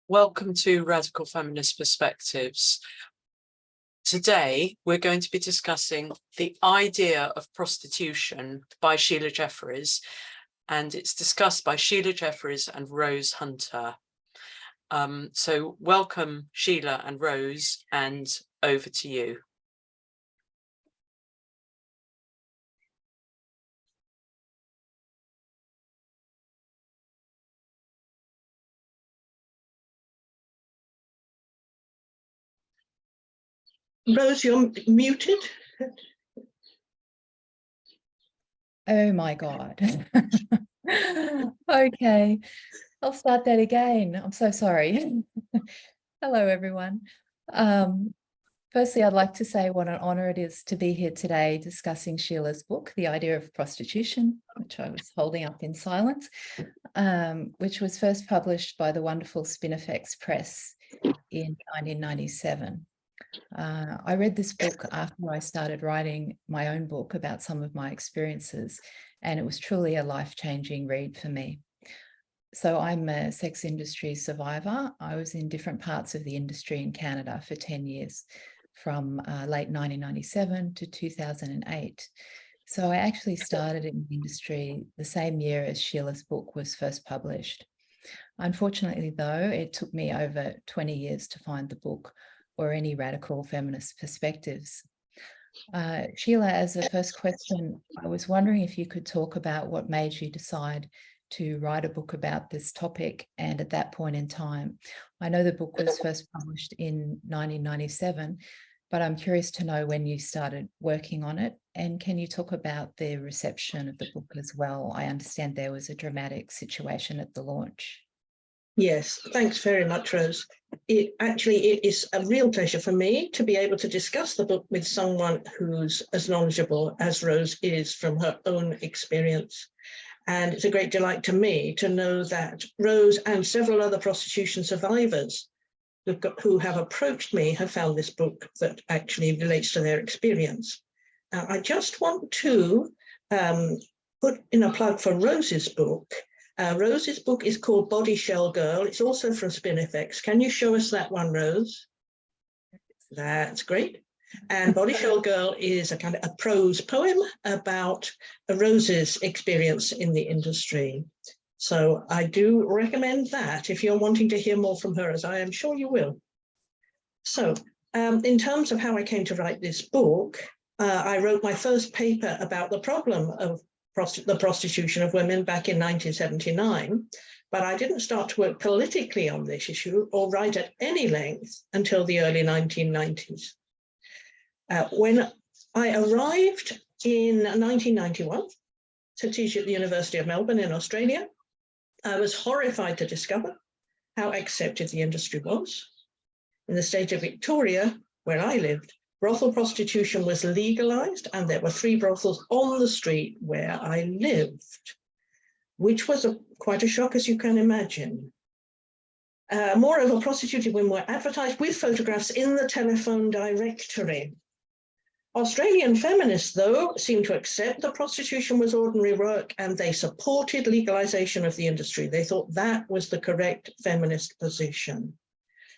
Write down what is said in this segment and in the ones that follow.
Welcome to Radical Feminist Perspectives. Today, we're going to be discussing the idea of prostitution by Sheila Jeffries, and it's discussed by Sheila Jeffries and Rose Hunter. So welcome, Sheila and Rose, and over to you. Rose, you're muted. Oh my God. Okay, I'll start that again. I'm so sorry. Hello, everyone. Firstly, I'd like to say what an honor it is to be here today discussing Sheila's book, The Idea of Prostitution, which I was holding up in silence, which was first published by the wonderful Spinifex Press in 1997. I read this book after I started writing my own book about some of my experiences, and it was truly a life-changing read for me. So I'm a sex industry survivor. I was in different parts of the industry in Canada for 10 years, from late 1997 to 2008. So I actually started in the industry the same year as Sheila's book was first published. Unfortunately, though, it took me over 20 years to find the book or any radical feminist perspectives. Sheila, as a first question, I was wondering if you could talk about what made you decide to write a book about this topic, and at that point in time. I know the book was first published in 1997, but I'm curious to know when you started working on it, and can you talk about the reception of the book as well? I understand there was a dramatic situation at the launch. Yes, thanks very much, Rose. It is a real pleasure for me to be able to discuss the book with someone who's as knowledgeable as Rose is from her own experience. And it's a great delight to me to know that Rose and several other prostitution survivors who have approached me have found this book that actually relates to their experience. I just want to put in a plug for Rose's book. Rose's book is called Body Shell Girl. It's also from Spinifex. Can you show us that one, Rose? That's great. And Body Shell Girl is a kind of a prose poem about Rose's experience in the industry. So I do recommend that if you're wanting to hear more from her, as I am sure you will. So in terms of how I came to write this book, I wrote my first paper about the problem of the prostitution of women back in 1979, but I didn't start to work politically on this issue or write at any length until the early 1990s. When I arrived in 1991 to teach at the University of Melbourne in Australia, I was horrified to discover how accepted the industry was. In the state of Victoria, where I lived, brothel prostitution was legalized, and there were 3 brothels on the street where I lived, which was quite a shock, as you can imagine. Moreover, prostituted women were advertised with photographs in the telephone directory. Australian feminists, though, seemed to accept that prostitution was ordinary work, and they supported legalization of the industry. They thought that was the correct feminist position.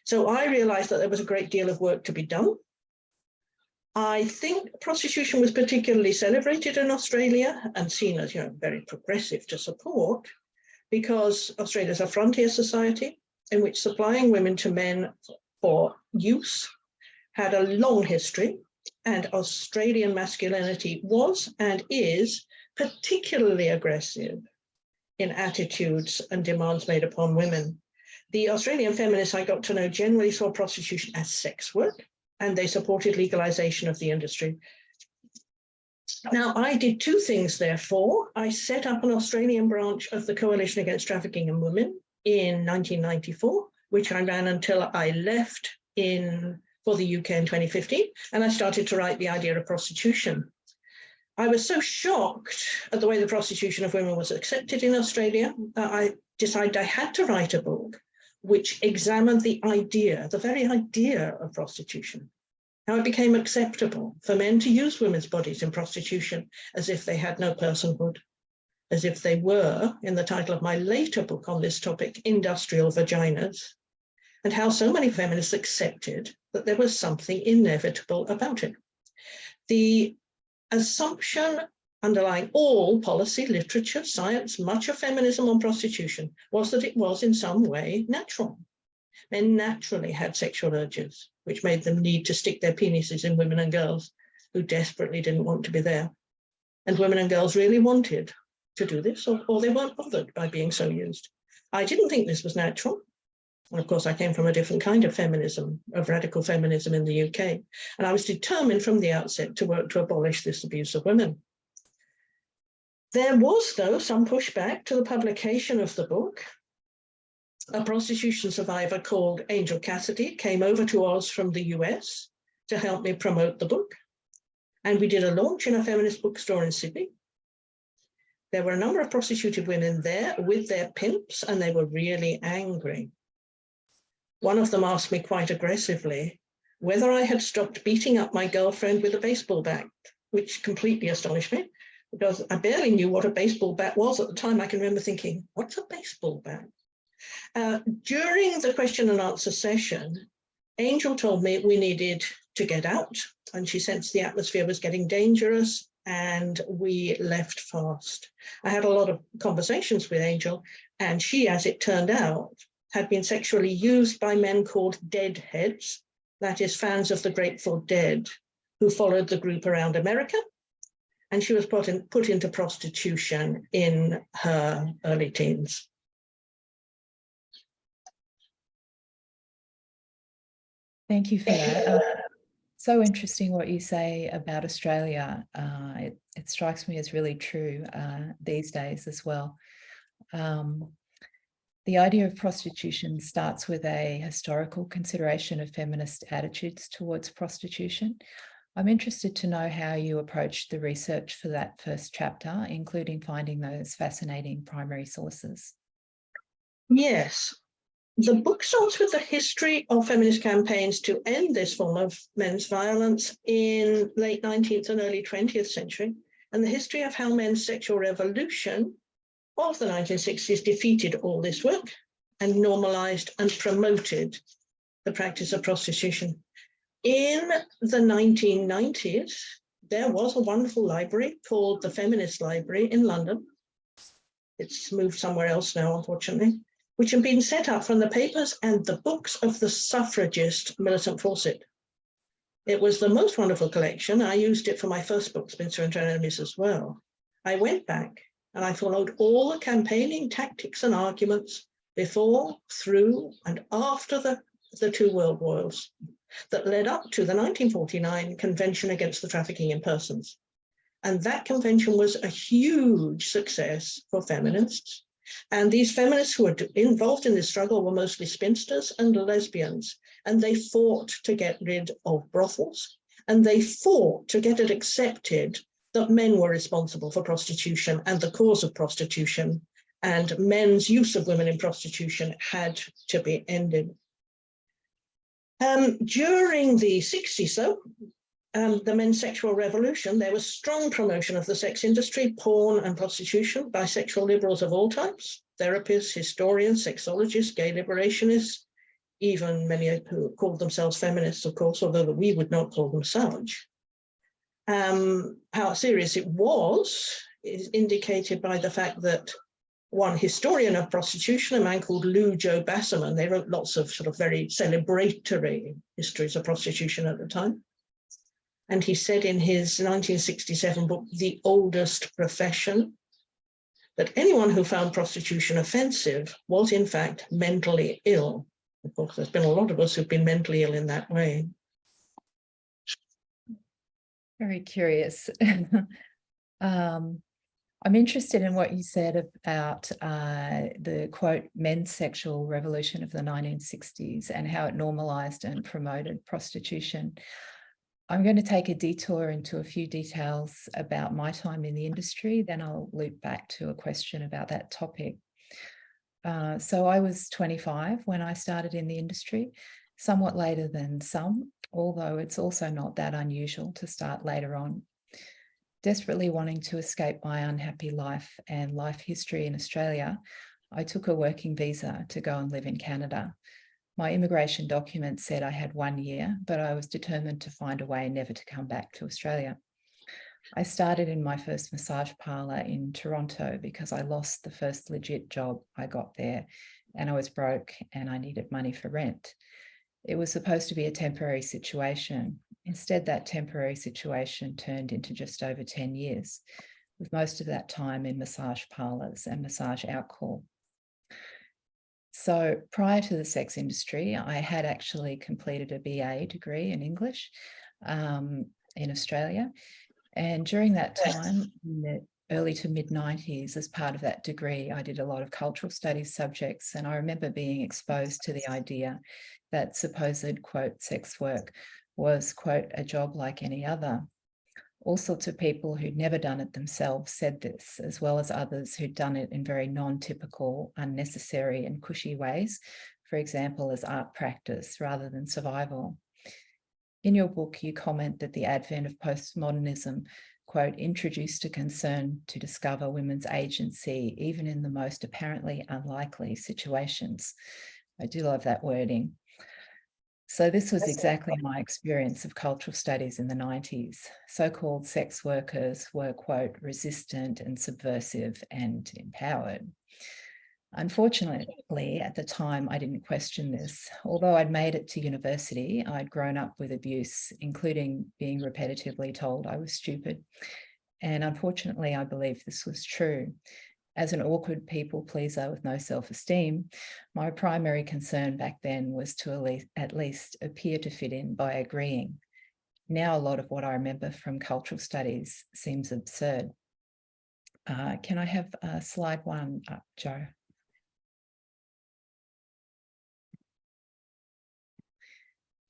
So I realized that there was a great deal of work to be done. I think prostitution was particularly celebrated in Australia and seen as, very progressive to support, because Australia is a frontier society in which supplying women to men for use had a long history, and Australian masculinity was and is particularly aggressive in attitudes and demands made upon women. The Australian feminists I got to know generally saw prostitution as sex work, and they supported legalization of the industry. Now, I did 2 things, therefore. I set up an Australian branch of the Coalition Against Trafficking in Women in 1994, which I ran until I left for the UK in 2015, and I started to write The Idea of Prostitution. I was so shocked at the way the prostitution of women was accepted in Australia that I decided I had to write a book which examined the very idea of prostitution, how it became acceptable for men to use women's bodies in prostitution as if they had no personhood, as if they were, in the title of my later book on this topic, industrial vaginas, and how so many feminists accepted that there was something inevitable about it. The assumption underlying all policy, literature, science, much of feminism on prostitution was that it was in some way natural. Men naturally had sexual urges, which made them need to stick their penises in women and girls who desperately didn't want to be there. And women and girls really wanted to do this, or they weren't bothered by being so used. I didn't think this was natural. And of course, I came from a different kind of feminism, of radical feminism in the UK. And I was determined from the outset to work to abolish this abuse of women. There was, though, some pushback to the publication of the book. A prostitution survivor called Angel Cassidy came over to Oz from the US to help me promote the book. And we did a launch in a feminist bookstore in Sydney. There were a number of prostituted women there with their pimps, and they were really angry. One of them asked me quite aggressively whether I had stopped beating up my girlfriend with a baseball bat, which completely astonished me because I barely knew what a baseball bat was at the time. I can remember thinking, what's a baseball bat? During the question and answer session, Angel told me we needed to get out, and she sensed the atmosphere was getting dangerous, and we left fast. I had a lot of conversations with Angel, and she, as it turned out, had been sexually used by men called deadheads, that is, fans of the Grateful Dead, who followed the group around America. And she was put into prostitution in her early teens. Thank you for that. So interesting what you say about Australia. It strikes me as really true these days as well. The idea of prostitution starts with a historical consideration of feminist attitudes towards prostitution. I'm interested to know how you approached the research for that first chapter, including finding those fascinating primary sources. Yes. The book starts with the history of feminist campaigns to end this form of men's violence in late 19th and early 20th century, and the history of how men's sexual revolution of the 1960s defeated all this work and normalized and promoted the practice of prostitution. In the 1990s, there was a wonderful library called the Feminist Library in London. It's moved somewhere else now, unfortunately, which had been set up from the papers and the books of the suffragist Millicent Fawcett. It was the most wonderful collection. I used it for my first book, Spinster and Her Enemies, as well. I went back and I followed all the campaigning tactics and arguments before, through, and after the two world wars that led up to the 1949 Convention Against the Trafficking in Persons. And that convention was a huge success for feminists. And these feminists who were involved in this struggle were mostly spinsters and lesbians. And they fought to get rid of brothels. And they fought to get it accepted that men were responsible for prostitution and the cause of prostitution, and men's use of women in prostitution had to be ended. During the 60s, though, the men's sexual revolution, there was strong promotion of the sex industry, porn and prostitution by sexual liberals of all types, therapists, historians, sexologists, gay liberationists, even many who called themselves feminists, of course, although we would not call them such. How serious it was is indicated by the fact that one historian of prostitution, a man called Lou Joe Basserman, they wrote lots of sort of very celebratory histories of prostitution at the time. And he said in his 1967 book, The Oldest Profession, that anyone who found prostitution offensive was in fact mentally ill. Of course, there's been a lot of us who've been mentally ill in that way. Very curious. I'm interested in what you said about the, quote, men's sexual revolution of the 1960s and how it normalized and promoted prostitution. I'm going to take a detour into a few details about my time in the industry, then I'll loop back to a question about that topic. So I was 25 when I started in the industry, somewhat later than some, although it's also not that unusual to start later on. Desperately wanting to escape my unhappy life and life history in Australia, I took a working visa to go and live in Canada. My immigration document said I had 1 year, but I was determined to find a way never to come back to Australia. I started in my first massage parlour in Toronto because I lost the first legit job I got there, and I was broke and I needed money for rent. It was supposed to be a temporary situation. Instead, that temporary situation turned into just over 10 years, with most of that time in massage parlours and massage outcall. So prior to the sex industry, I had actually completed a BA degree in English in Australia. And during that time, in the early to mid-90s, as part of that degree, I did a lot of cultural studies subjects. And I remember being exposed to the idea that supposed, quote, sex work was, quote, a job like any other. All sorts of people who'd never done it themselves said this, as well as others who'd done it in very non-typical, unnecessary and cushy ways, for example, as art practice rather than survival. In your book, you comment that the advent of postmodernism, quote, introduced a concern to discover women's agency, even in the most apparently unlikely situations. I do love that wording. So this was exactly my experience of cultural studies in the 90s. So-called sex workers were, quote, resistant and subversive and empowered. Unfortunately, at the time, I didn't question this. Although I'd made it to university, I'd grown up with abuse, including being repetitively told I was stupid. And unfortunately, I believe this was true. As an awkward people pleaser with no self-esteem, my primary concern back then was to at least appear to fit in by agreeing. Now, a lot of what I remember from cultural studies seems absurd. Can I have slide 1 up, Joe?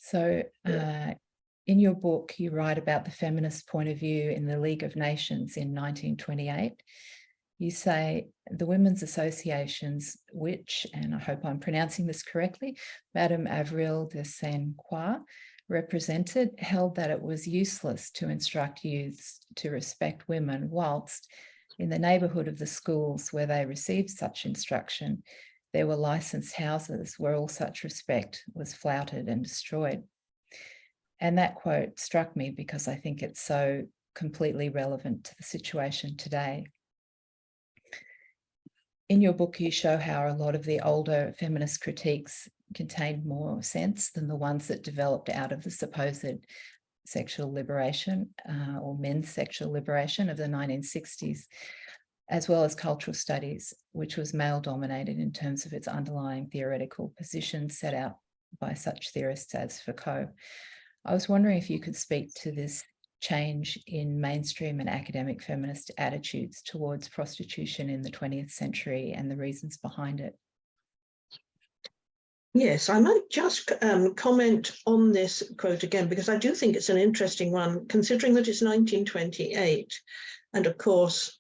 So in your book, you write about the feminist point of view in the League of Nations in 1928. You say the women's associations, which, and I hope I'm pronouncing this correctly, Madame Avril de Sainte-Croix represented, held that it was useless to instruct youths to respect women, whilst in the neighbourhood of the schools where they received such instruction, there were licensed houses where all such respect was flouted and destroyed. And that quote struck me because I think it's so completely relevant to the situation today. In your book, you show how a lot of the older feminist critiques contained more sense than the ones that developed out of the supposed sexual liberation or men's sexual liberation of the 1960s, as well as cultural studies, which was male-dominated in terms of its underlying theoretical positions set out by such theorists as Foucault. I was wondering if you could speak to this change in mainstream and academic feminist attitudes towards prostitution in the 20th century and the reasons behind it. Yes, I might just comment on this quote again, because I do think it's an interesting one, considering that it's 1928. And of course,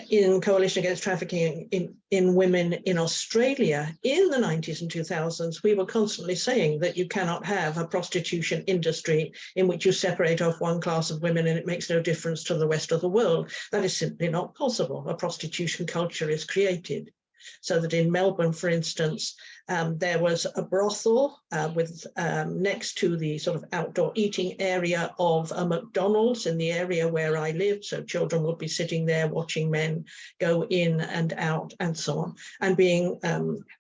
in Coalition Against Trafficking in Women in Australia in the 90s and 2000s, we were constantly saying that you cannot have a prostitution industry in which you separate off one class of women and it makes no difference to the rest of the world. That is simply not possible. A prostitution culture is created. So that in Melbourne, for instance, there was a brothel with next to the sort of outdoor eating area of a McDonald's in the area where I lived. So children would be sitting there watching men go in and out and so on, and being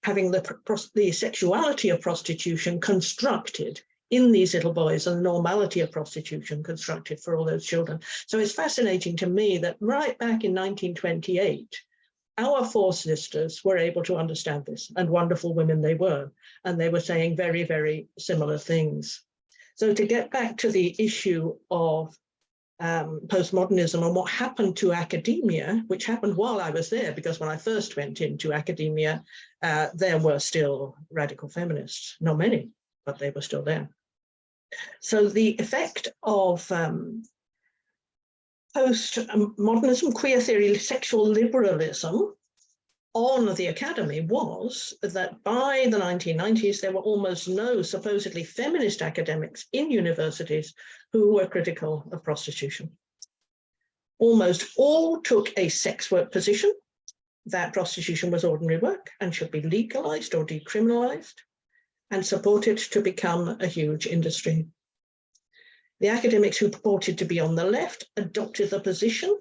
having the sexuality of prostitution constructed in these little boys and the normality of prostitution constructed for all those children. So it's fascinating to me that right back in 1928, our four sisters were able to understand this, and wonderful women they were, and they were saying very, very similar things. So to get back to the issue of postmodernism and what happened to academia, which happened while I was there, because when I first went into academia, there were still radical feminists, not many, but they were still there. So the effect of postmodernism, queer theory, sexual liberalism on the academy was that by the 1990s, there were almost no supposedly feminist academics in universities who were critical of prostitution. Almost all took a sex work position, that prostitution was ordinary work and should be legalized or decriminalized. and support it to become a huge industry. The academics who purported to be on the left adopted the position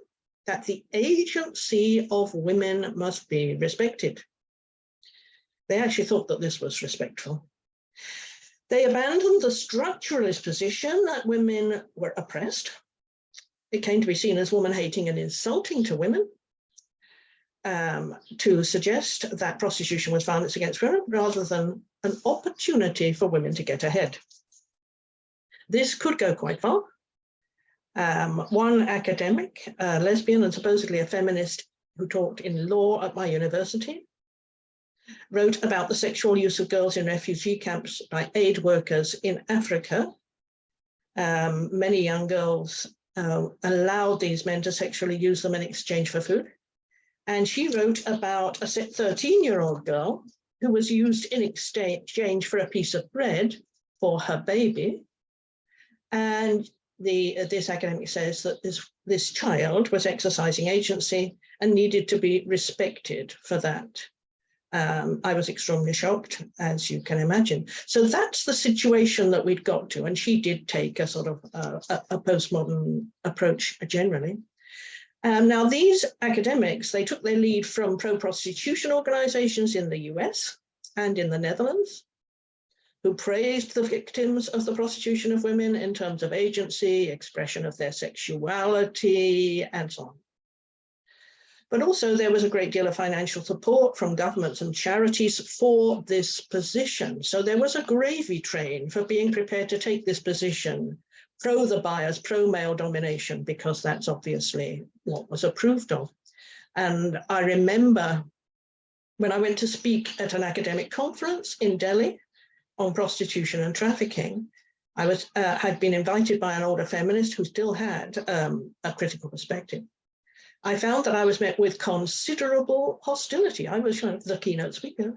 that the agency of women must be respected. They actually thought that this was respectful. They abandoned the structuralist position that women were oppressed. It came to be seen as woman-hating and insulting to women, to suggest that prostitution was violence against women rather than an opportunity for women to get ahead. This could go quite far. One academic, a lesbian and supposedly a feminist who taught in law at my university, wrote about the sexual use of girls in refugee camps by aid workers in Africa. Many young girls allowed these men to sexually use them in exchange for food. And she wrote about a 13-year-old girl who was used in exchange for a piece of bread for her baby. And this academic says that this child was exercising agency and needed to be respected for that. I was extremely shocked, as you can imagine. So that's the situation that we'd got to, and she did take a sort of a postmodern approach generally. Now, these academics, they took their lead from pro-prostitution organizations in the US and in the Netherlands, who praised the victims of the prostitution of women in terms of agency, expression of their sexuality, and so on. But also there was a great deal of financial support from governments and charities for this position. So there was a gravy train for being prepared to take this position, pro the buyers, pro male domination, because that's obviously what was approved of. And I remember when I went to speak at an academic conference in Delhi on prostitution and trafficking, I had been invited by an older feminist who still had a critical perspective. I found that I was met with considerable hostility. I was the keynote speaker,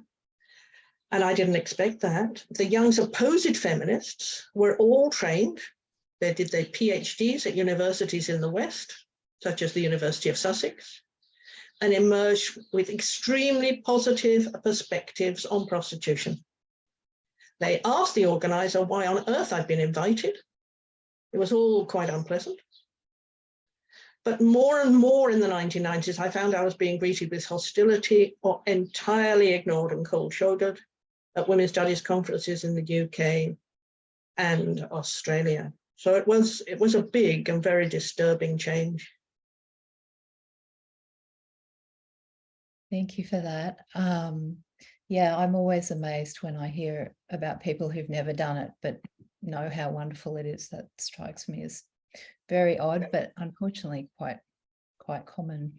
and I didn't expect that. The young supposed feminists were all trained. They did their PhDs at universities in the West, such as the University of Sussex, and emerged with extremely positive perspectives on prostitution. They asked the organizer why on earth I'd been invited. It was all quite unpleasant. But more and more in the 1990s, I found I was being greeted with hostility or entirely ignored and cold-shouldered at women's studies conferences in the UK and Australia. So it was a big and very disturbing change. Thank you for that. Yeah, I'm always amazed when I hear about people who've never done it, but know how wonderful it is. That strikes me as very odd, but unfortunately quite common.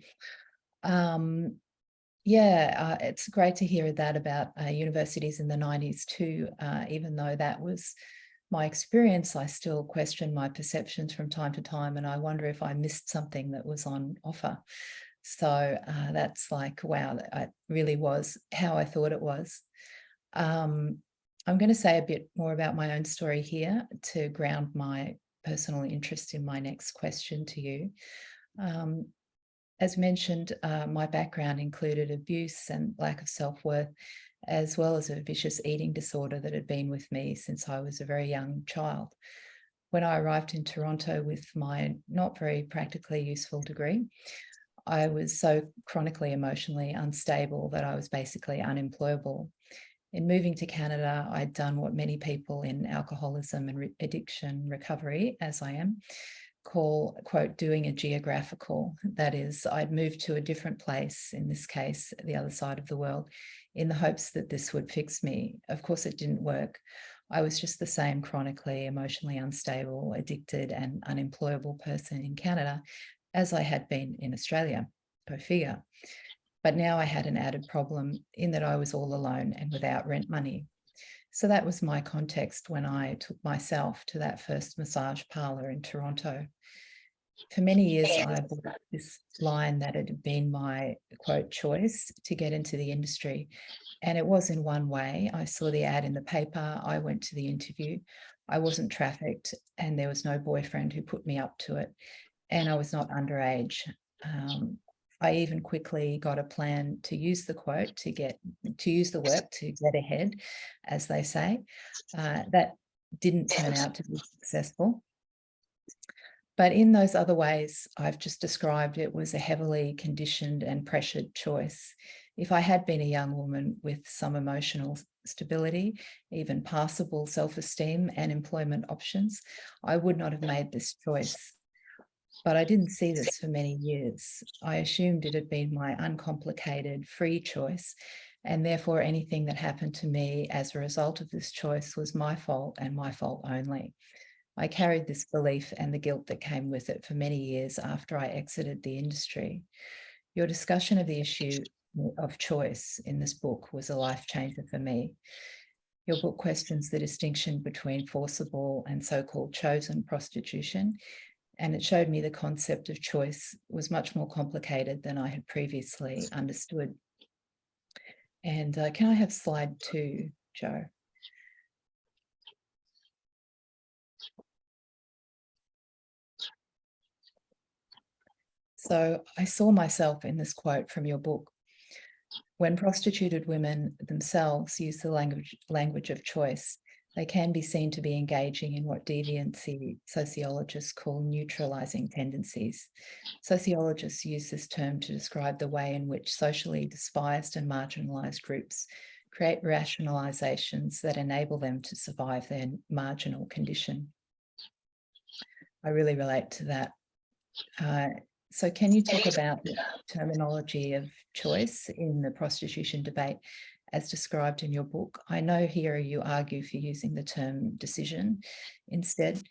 Yeah, it's great to hear that about universities in the 90s too. Even though that was my experience, I still question my perceptions from time to time, and I wonder if I missed something that was on offer. So that's like, wow, it really was how I thought it was. I'm going to say a bit more about my own story here to ground my personal interest in my next question to you. As mentioned, my background included abuse and lack of self-worth, as well as a vicious eating disorder that had been with me since I was a very young child. When I arrived in Toronto with my not very practically useful degree, I was so chronically emotionally unstable that I was basically unemployable. In moving to Canada, I'd done what many people in alcoholism and addiction recovery, as I am, call, quote, doing a geographical. That is, I'd moved to a different place, in this case, the other side of the world, in the hopes that this would fix me. Of course, it didn't work. I was just the same chronically, emotionally unstable, addicted and unemployable person in Canada as I had been in Australia. Go figure. But now I had an added problem in that I was all alone and without rent money. So that was my context when I took myself to that first massage parlor in Toronto. For many years, I bought this line that it had been my, quote, choice to get into the industry. And it was in one way. I saw the ad in the paper. I went to the interview. I wasn't trafficked, and there was no boyfriend who put me up to it. And I was not underage. I even quickly got a plan to use the quote to use the work to get ahead, as they say. That didn't turn out to be successful. But in those other ways I've just described, it was a heavily conditioned and pressured choice. If I had been a young woman with some emotional stability, even passable self-esteem and employment options, I would not have made this choice. But I didn't see this for many years. I assumed it had been my uncomplicated, free choice, and therefore anything that happened to me as a result of this choice was my fault and my fault only. I carried this belief and the guilt that came with it for many years after I exited the industry. Your discussion of the issue of choice in this book was a life changer for me. Your book questions the distinction between forcible and so-called chosen prostitution, and it showed me the concept of choice was much more complicated than I had previously understood. And can I have slide 2, Joe? So I saw myself in this quote from your book. When prostituted women themselves use the language of choice, they can be seen to be engaging in what deviancy sociologists call neutralizing tendencies. Sociologists use this term to describe the way in which socially despised and marginalized groups create rationalizations that enable them to survive their marginal condition. I really relate to that. So can you talk about the terminology of choice in the prostitution debate as described in your book? I know here you argue for using the term decision instead.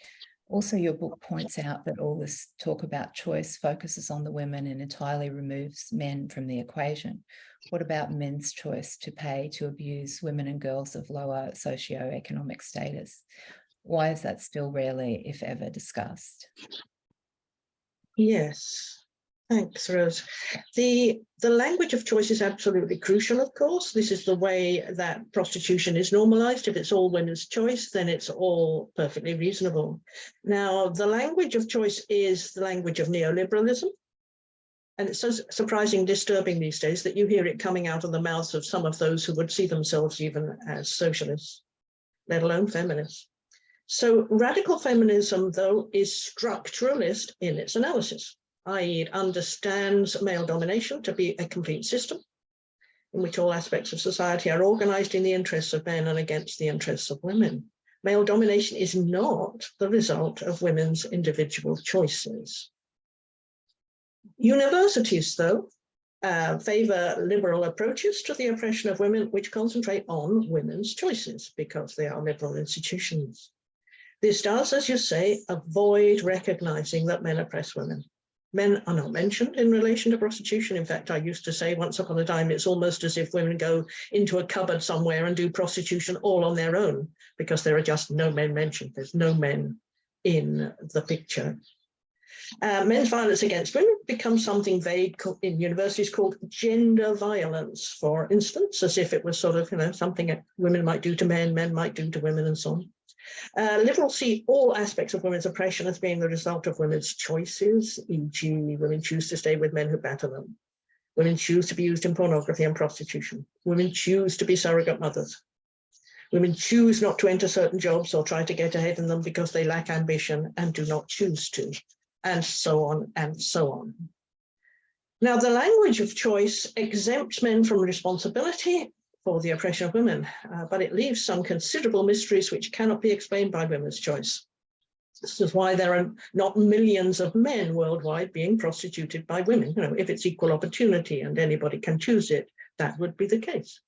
Also, your book points out that all this talk about choice focuses on the women and entirely removes men from the equation. What about men's choice to pay to abuse women and girls of lower socioeconomic status? Why is that still rarely, if ever, discussed? Yes, thanks, Rose. The language of choice is absolutely crucial, of course. This is the way that prostitution is normalized. If it's all women's choice, then it's all perfectly reasonable. Now, the language of choice is the language of neoliberalism. And it's so surprising, disturbing these days that you hear it coming out of the mouths of some of those who would see themselves even as socialists, let alone feminists. So radical feminism, though, is structuralist in its analysis, i.e. it understands male domination to be a complete system in which all aspects of society are organized in the interests of men and against the interests of women. Male domination is not the result of women's individual choices. Universities, though, favor liberal approaches to the oppression of women, which concentrate on women's choices because they are liberal institutions. This does, as you say, avoid recognizing that men oppress women. Men are not mentioned in relation to prostitution. In fact, I used to say once upon a time, it's almost as if women go into a cupboard somewhere and do prostitution all on their own because there are just no men mentioned. There's no men in the picture. Men's violence against women becomes something vague in universities called gender violence, for instance, as if it was sort of, something that women might do to men, men might do to women, and so on. Liberals see all aspects of women's oppression as being the result of women's choices, e.g. women choose to stay with men who batter them. Women choose to be used in pornography and prostitution. Women choose to be surrogate mothers. Women choose not to enter certain jobs or try to get ahead in them because they lack ambition and do not choose to, and so on and so on. Now, the language of choice exempts men from responsibility for the oppression of women, but it leaves some considerable mysteries which cannot be explained by women's choice. This is why there are not millions of men worldwide being prostituted by women. If it's equal opportunity and anybody can choose it, that would be the case.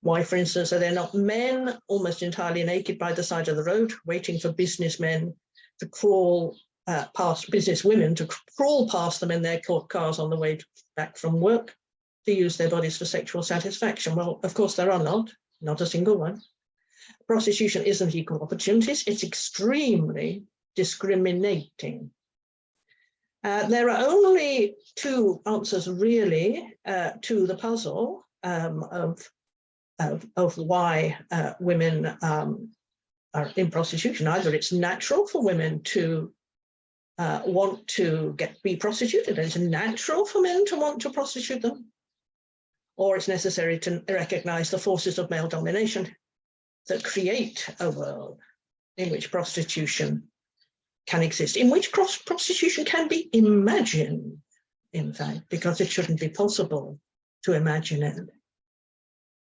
Why, for instance, are there not men almost entirely naked by the side of the road, waiting for businessmen to crawl past, businesswomen to crawl past them in their cars on the way back from work, to use their bodies for sexual satisfaction? Well, of course, there are not a single one. Prostitution isn't equal opportunities. It's extremely discriminating. There are only two answers, really, to the puzzle of why women are in prostitution. Either it's natural for women to want to be prostituted. It's natural for men to want to prostitute them, or it's necessary to recognize the forces of male domination that create a world in which prostitution can exist, in which prostitution can be imagined, in fact, because it shouldn't be possible to imagine it.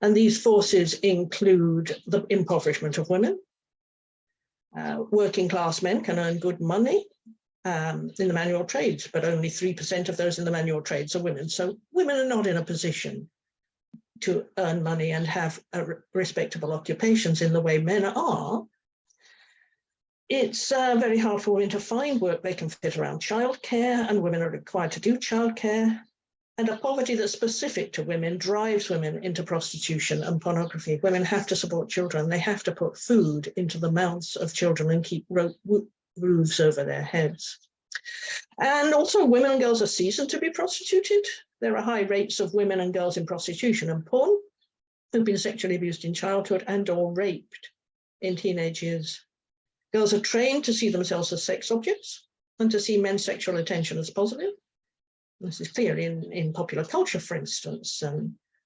And these forces include the impoverishment of women. Working class men can earn good money in the manual trades, but only 3% of those in the manual trades are women. So women are not in a position to earn money and have respectable occupations in the way men are. It's very hard for women to find work they can fit around childcare, and women are required to do childcare. And a poverty that's specific to women drives women into prostitution and pornography. Women have to support children. They have to put food into the mouths of children and keep roofs over their heads. And also women and girls are seasoned to be prostituted. There are high rates of women and girls in prostitution and porn who've been sexually abused in childhood and or raped in teenage years. Girls are trained to see themselves as sex objects and to see men's sexual attention as positive. This is clear in popular culture, for instance.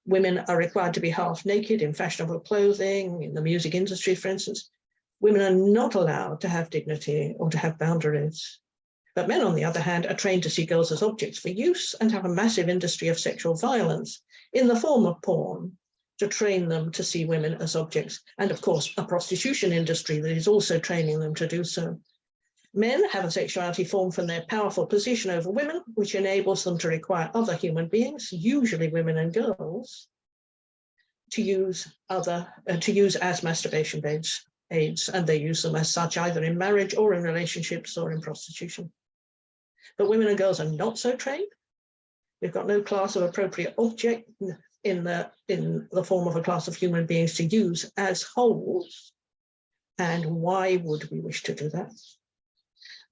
Women are required to be half naked in fashionable clothing, in the music industry, for instance. Women are not allowed to have dignity or to have boundaries. But men, on the other hand, are trained to see girls as objects for use and have a massive industry of sexual violence in the form of porn to train them to see women as objects. And of course, a prostitution industry that is also training them to do so. Men have a sexuality formed from their powerful position over women, which enables them to require other human beings, usually women and girls, to use as masturbation aids, and they use them as such either in marriage or in relationships or in prostitution. But women and girls are not so trained. We've got no class of appropriate object in the form of a class of human beings to use as wholes. And why would we wish to do that?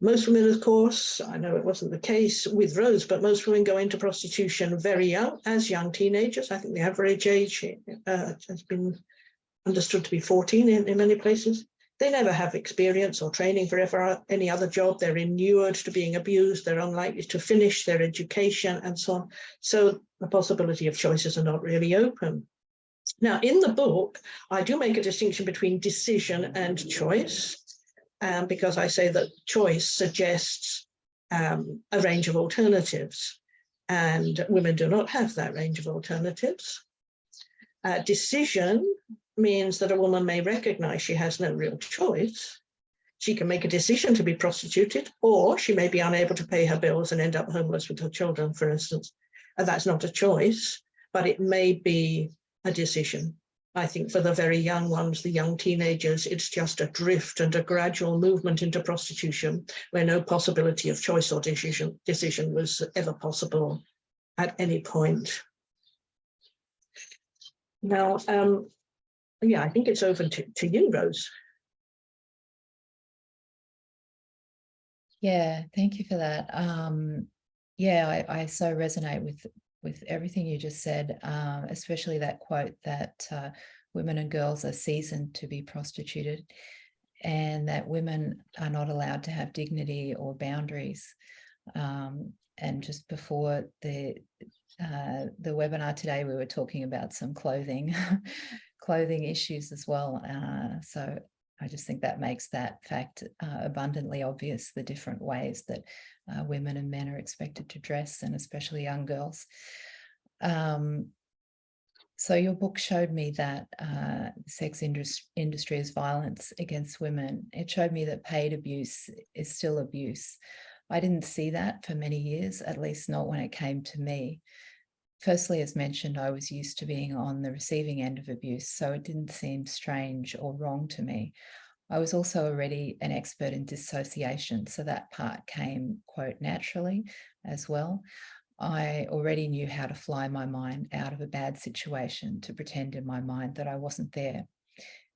Most women, of course, I know it wasn't the case with Rose, but most women go into prostitution very young, as young teenagers. I think the average age has been understood to be 14 in many places. They never have experience or training for any other job. They're inured to being abused. They're unlikely to finish their education and so on. So the possibility of choices are not really open. Now, in the book, I do make a distinction between decision and choice, because I say that choice suggests a range of alternatives, and women do not have that range of alternatives. Decision means that a woman may recognize she has no real choice. She can make a decision to be prostituted, or she may be unable to pay her bills and end up homeless with her children, for instance. And that's not a choice, but it may be a decision. I think for the very young ones, the young teenagers, it's just a drift and a gradual movement into prostitution where no possibility of choice or decision was ever possible at any point. Now, yeah, I think it's over to you, Rose. Yeah, thank you for that. Yeah, I so resonate with everything you just said, especially that quote that women and girls are seasoned to be prostituted, and that women are not allowed to have dignity or boundaries. And just before the webinar today, we were talking about some clothing issues as well. So I just think that makes that fact abundantly obvious, the different ways that women and men are expected to dress, and especially young girls. So your book showed me that sex industry is violence against women. It showed me that paid abuse is still abuse. I didn't see that for many years, at least not when it came to me. Firstly, as mentioned, I was used to being on the receiving end of abuse, so it didn't seem strange or wrong to me. I was also already an expert in dissociation, so that part came, quote, naturally as well. I already knew how to fly my mind out of a bad situation to pretend in my mind that I wasn't there.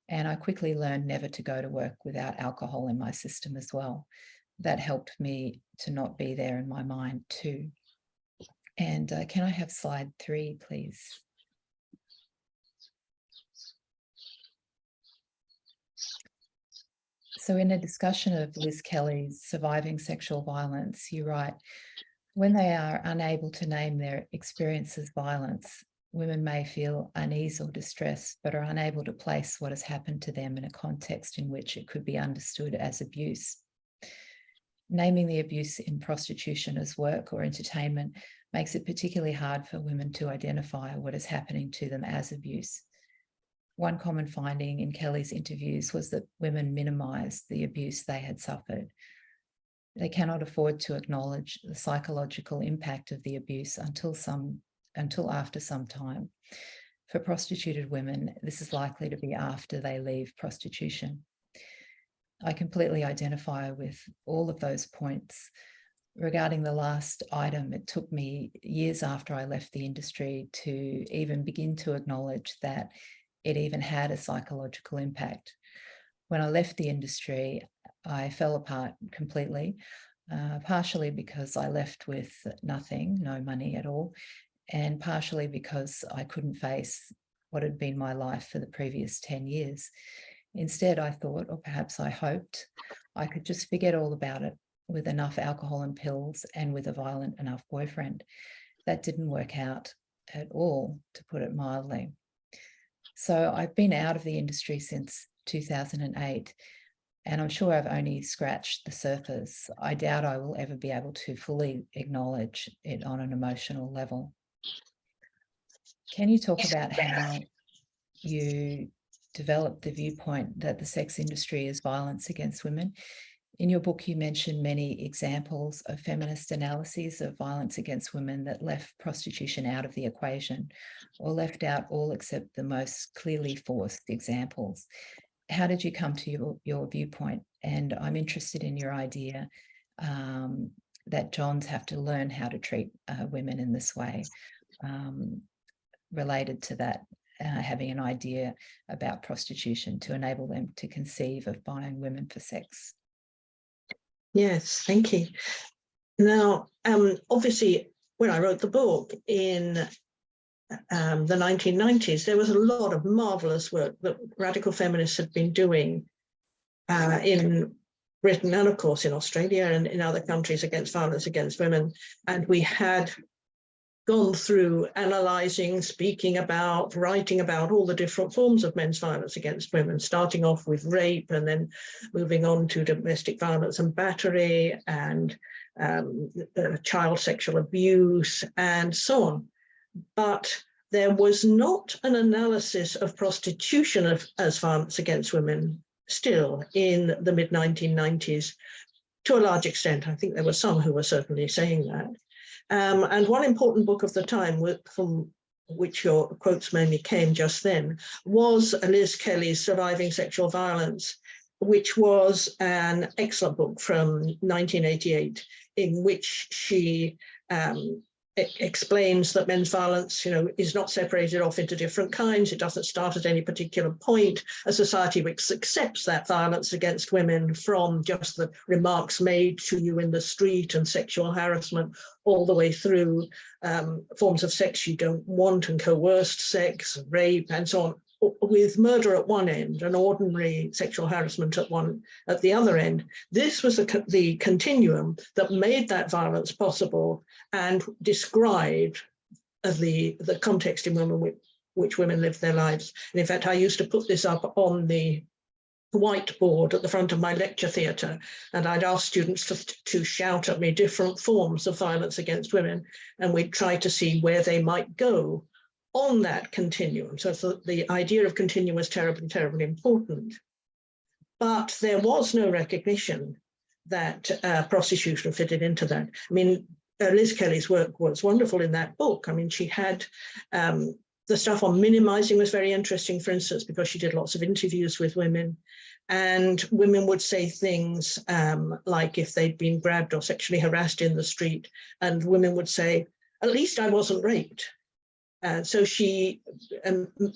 And I quickly learned never to go to work without alcohol in my system as well. That helped me to not be there in my mind too. And can I have slide 3, please? So in a discussion of Liz Kelly's Surviving Sexual Violence, you write, when they are unable to name their experience as violence, women may feel unease or distress, but are unable to place what has happened to them in a context in which it could be understood as abuse. Naming the abuse in prostitution as work or entertainment makes it particularly hard for women to identify what is happening to them as abuse. One common finding in Kelly's interviews was that women minimised the abuse they had suffered. They cannot afford to acknowledge the psychological impact of the abuse until after some time. For prostituted women, this is likely to be after they leave prostitution. I completely identify with all of those points. Regarding the last item, it took me years after I left the industry to even begin to acknowledge that it even had a psychological impact. When I left the industry, I fell apart completely, partially because I left with nothing, no money at all, and partially because I couldn't face what had been my life for the previous 10 years. Instead, I thought, or perhaps I hoped, I could just forget all about it with enough alcohol and pills and with a violent enough boyfriend. That didn't work out at all, to put it mildly. So I've been out of the industry since 2008, and I'm sure I've only scratched the surface. I doubt I will ever be able to fully acknowledge it on an emotional level. Can you talk about how you developed the viewpoint that the sex industry is violence against women? In your book, you mentioned many examples of feminist analyses of violence against women that left prostitution out of the equation, or left out all except the most clearly forced examples. How did you come to your viewpoint? And I'm interested in your idea that Johns have to learn how to treat women in this way, related to that, having an idea about prostitution to enable them to conceive of buying women for sex. Yes, thank you. Now, obviously, when I wrote the book in the 1990s, there was a lot of marvelous work that radical feminists had been doing in Britain and, of course, in Australia and in other countries against violence against women. And we had gone through analysing, speaking about, writing about all the different forms of men's violence against women, starting off with rape and then moving on to domestic violence and battery and child sexual abuse and so on. But there was not an analysis of prostitution as violence against women still in the mid-1990s, to a large extent. I think there were some who were certainly saying that. And one important book of the time, from which your quotes mainly came just then, was Liz Kelly's Surviving Sexual Violence, which was an excellent book from 1988, in which she explains that men's violence, is not separated off into different kinds. It doesn't start at any particular point. A society which accepts that violence against women, from just the remarks made to you in the street and sexual harassment, all the way through forms of sex you don't want and coerced sex, rape, and so on, with murder at one end and ordinary sexual harassment at the other end. This was the continuum that made that violence possible and described the context in which women lived their lives. And in fact, I used to put this up on the whiteboard at the front of my lecture theatre, and I'd ask students to shout at me different forms of violence against women, and we'd try to see where they might go on that continuum. So the idea of continuum was terribly, terribly important. But there was no recognition that prostitution fitted into that. I mean, Liz Kelly's work was wonderful in that book. I mean, she had the stuff on minimizing was very interesting, for instance, because she did lots of interviews with women, and women would say things like if they'd been grabbed or sexually harassed in the street, and women would say, "At least I wasn't raped." So she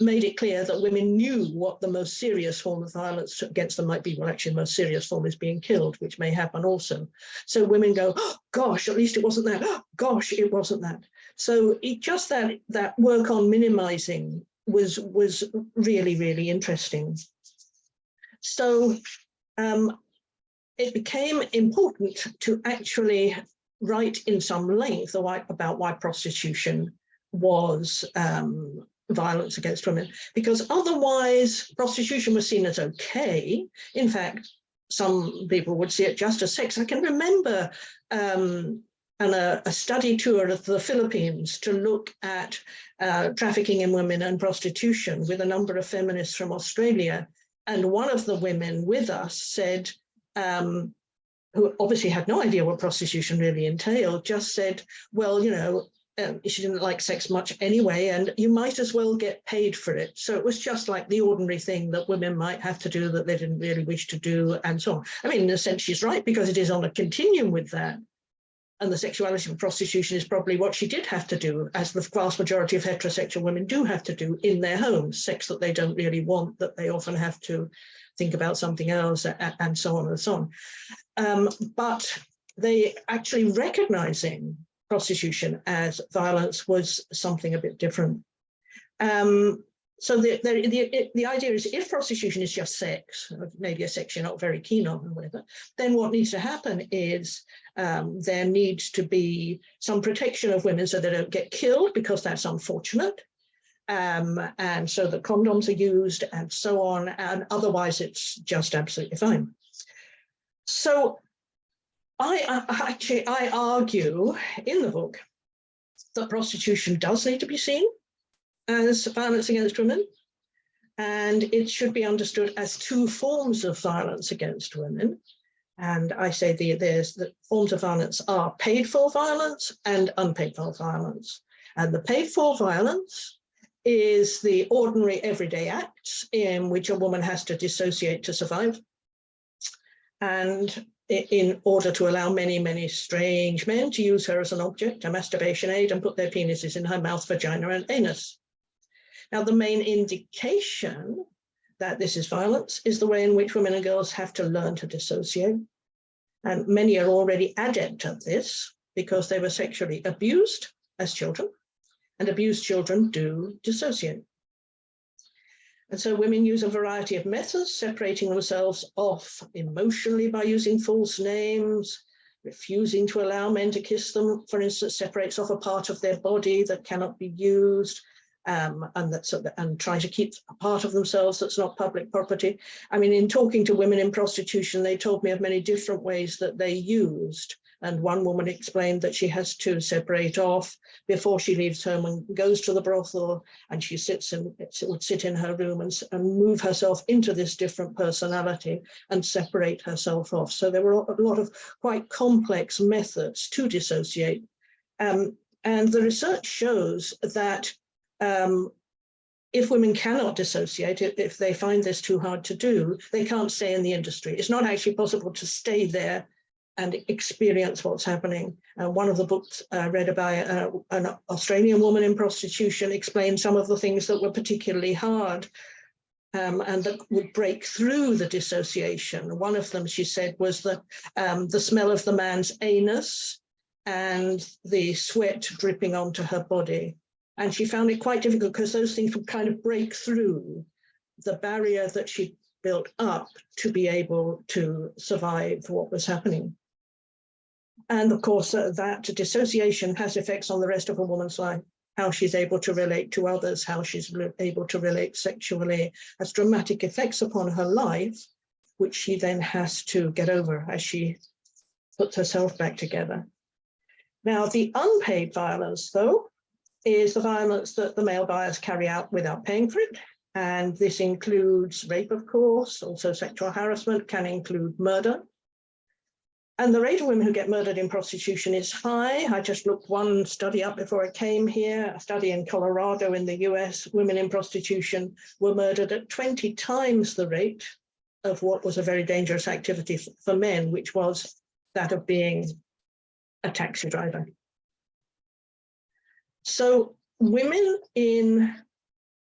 made it clear that women knew what the most serious form of violence against them might be. Well, actually, the most serious form is being killed, which may happen also. So women go, "Oh, gosh, at least it wasn't that. Oh, gosh, it wasn't that." So just that work on minimizing was really, really interesting. So it became important to actually write in some length about why prostitution was violence against women, because otherwise prostitution was seen as okay. In fact, some people would see it just as sex. I can remember a study tour of the Philippines to look at trafficking in women and prostitution with a number of feminists from Australia. And one of the women with us said, who obviously had no idea what prostitution really entailed, just said, well, you know, she didn't like sex much anyway, and you might as well get paid for it. So it was just like the ordinary thing that women might have to do that they didn't really wish to do, and so on. I mean, in a sense, she's right, because it is on a continuum with that. And the sexuality of prostitution is probably what she did have to do, as the vast majority of heterosexual women do have to do in their homes, sex that they don't really want, that they often have to think about something else, and so on and so on. But they actually recognizing prostitution as violence was something a bit different. So the idea is, if prostitution is just sex, maybe a sex you're not very keen on or whatever, then what needs to happen is there needs to be some protection of women so they don't get killed, because that's unfortunate. And so the condoms are used and so on, and otherwise it's just absolutely fine. So I argue in the book that prostitution does need to be seen as violence against women, and it should be understood as two forms of violence against women. And I say the forms of violence are paid-for violence and unpaid-for violence. And the paid-for violence is the ordinary everyday acts in which a woman has to dissociate to survive, and in order to allow many, many strange men to use her as an object, a masturbation aid, and put their penises in her mouth, vagina, and anus. Now, the main indication that this is violence is the way in which women and girls have to learn to dissociate. And many are already adept at this because they were sexually abused as children, and abused children do dissociate. And so women use a variety of methods, separating themselves off emotionally by using false names, refusing to allow men to kiss them, for instance, separates off a part of their body that cannot be used, and trying to keep a part of themselves that's not public property. I mean, in talking to women in prostitution, they told me of many different ways that they used. And one woman explained that she has to separate off before she leaves home and goes to the brothel, and she would sit in her room and move herself into this different personality and separate herself off. So there were a lot of quite complex methods to dissociate. And the research shows that if women cannot dissociate, if they find this too hard to do, they can't stay in the industry. It's not actually possible to stay there and experience what's happening. One of the books I read about an Australian woman in prostitution explained some of the things that were particularly hard and that would break through the dissociation. One of them, she said, was the smell of the man's anus and the sweat dripping onto her body. And she found it quite difficult because those things would kind of break through the barrier that she built up to be able to survive what was happening. And of course, that dissociation has effects on the rest of a woman's life, how she's able to relate to others, how she's able to relate sexually, has dramatic effects upon her life, which she then has to get over as she puts herself back together. Now, the unpaid violence, though, is the violence that the male buyers carry out without paying for it. And this includes rape, of course, also sexual harassment, can include murder. And the rate of women who get murdered in prostitution is high. I just looked one study up before I came here, a study in Colorado in the US. Women in prostitution were murdered at 20 times the rate of what was a very dangerous activity for men, which was that of being a taxi driver. So women in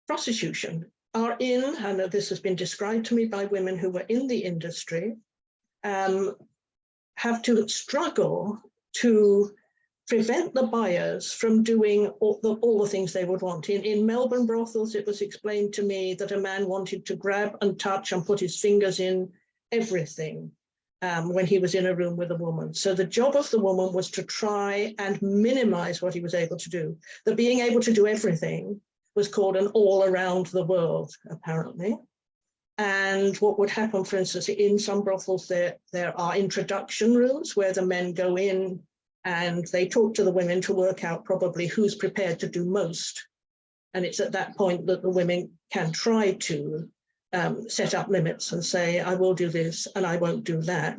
prostitution are in, and this has been described to me by women who were in the industry, have to struggle to prevent the buyers from doing all the things they would want. In Melbourne brothels, it was explained to me that a man wanted to grab and touch and put his fingers in everything when he was in a room with a woman. So the job of the woman was to try and minimize what he was able to do. The being able to do everything was called an all around the world, apparently. And what would happen, for instance, in some brothels, there are introduction rooms where the men go in and they talk to the women to work out probably who's prepared to do most. And it's at that point that the women can try to set up limits and say, I will do this and I won't do that,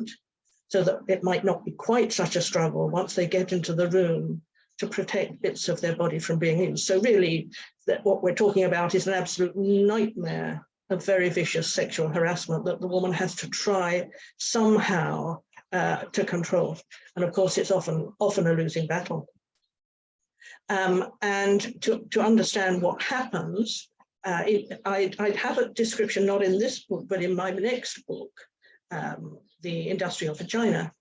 so that it might not be quite such a struggle once they get into the room to protect bits of their body from being used. So really, what we're talking about is an absolute nightmare of very vicious sexual harassment that the woman has to try somehow to control. And of course, it's often a losing battle. And to understand what happens, I'd have a description, not in this book, but in my next book, The Industrial Vagina,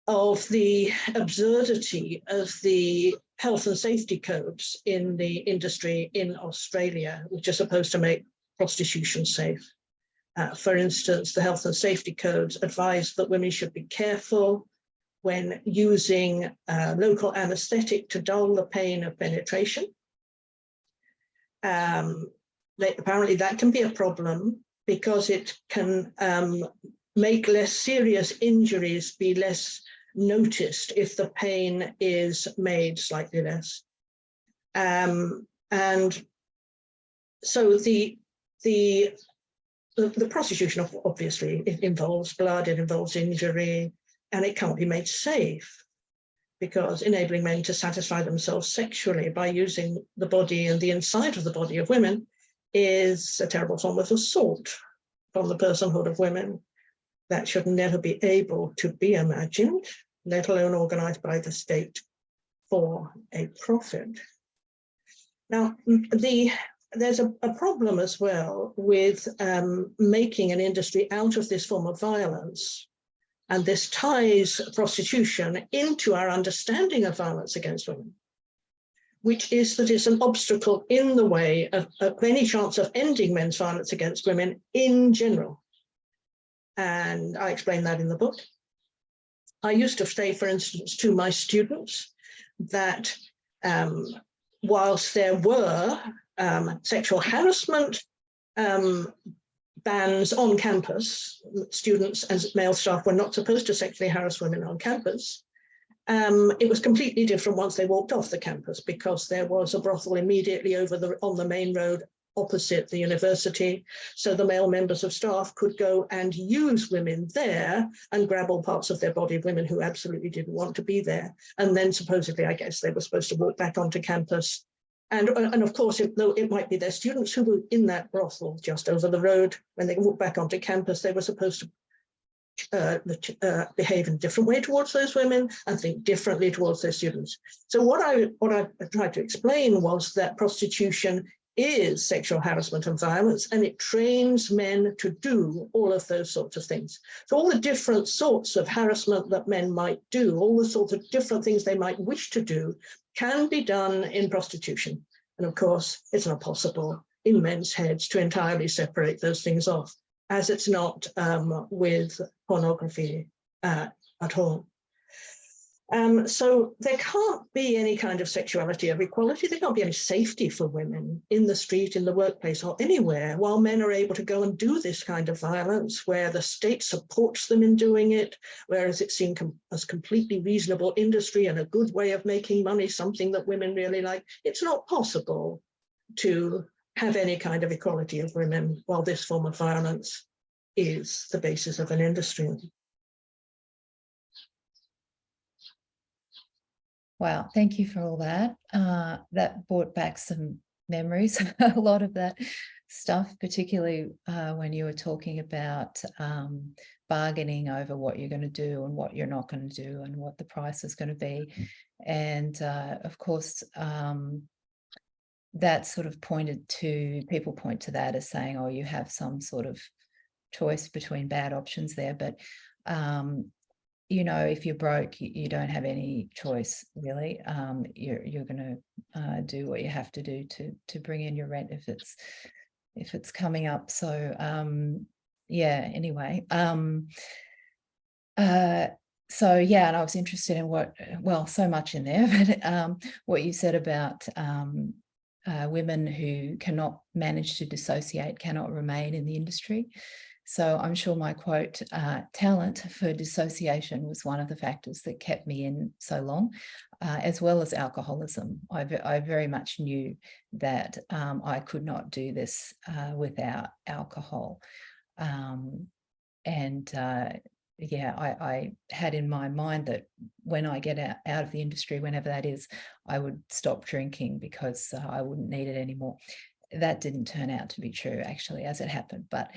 of the absurdity of the health and safety codes in the industry in Australia, which are supposed to make prostitution safe. For instance, the health and safety codes advise that women should be careful when using local anesthetic to dull the pain of penetration. Apparently that can be a problem because it can make less serious injuries be less noticed if the pain is made slightly less. And so the prostitution, obviously, it involves blood, it involves injury, and it can't be made safe, because enabling men to satisfy themselves sexually by using the body and the inside of the body of women is a terrible form of assault on the personhood of women that should never be able to be imagined, let alone organized by the state for a profit. Now, there's a problem as well with making an industry out of this form of violence. And this ties prostitution into our understanding of violence against women, which is that it's an obstacle in the way of any chance of ending men's violence against women in general. And I explain that in the book. I used to say, for instance, to my students that whilst there were sexual harassment bans on campus, students and male staff were not supposed to sexually harass women on campus. It was completely different once they walked off the campus, because there was a brothel immediately on the main road opposite the university. So the male members of staff could go and use women there and grab all parts of their body of women who absolutely didn't want to be there. And then supposedly, I guess, they were supposed to walk back onto campus. And of course, though it might be their students who were in that brothel just over the road, when they walked back onto campus, they were supposed to behave in a different way towards those women and think differently towards their students. So what I tried to explain was that prostitution is sexual harassment and violence, and it trains men to do all of those sorts of things. So all the different sorts of harassment that men might do, all the sorts of different things they might wish to do, can be done in prostitution. And of course, it's not possible in men's heads to entirely separate those things off, as it's not with pornography at all. So there can't be any kind of sexuality of equality. There can't be any safety for women in the street, in the workplace, or anywhere, while men are able to go and do this kind of violence, where the state supports them in doing it, whereas it's seen as completely reasonable industry and a good way of making money, something that women really like. It's not possible to have any kind of equality of women while this form of violence is the basis of an industry. Wow, thank you for all that. That brought back some memories, a lot of that stuff, particularly when you were talking about bargaining over what you're going to do and what you're not going to do and what the price is going to be. And of course, that sort of people point to that as saying, oh, you have some sort of choice between bad options there. But you know, if you're broke, you don't have any choice, really. You're going to do what you have to do to bring in your rent if it's coming up. So yeah, anyway. So yeah, and I was interested in so much in there, but what you said about women who cannot manage to dissociate, cannot remain in the industry. So I'm sure my quote, talent for dissociation was one of the factors that kept me in so long, as well as alcoholism. I very much knew that I could not do this without alcohol. Yeah, I had in my mind that when I get out of the industry, whenever that is, I would stop drinking because I wouldn't need it anymore. That didn't turn out to be true, actually, as it happened. But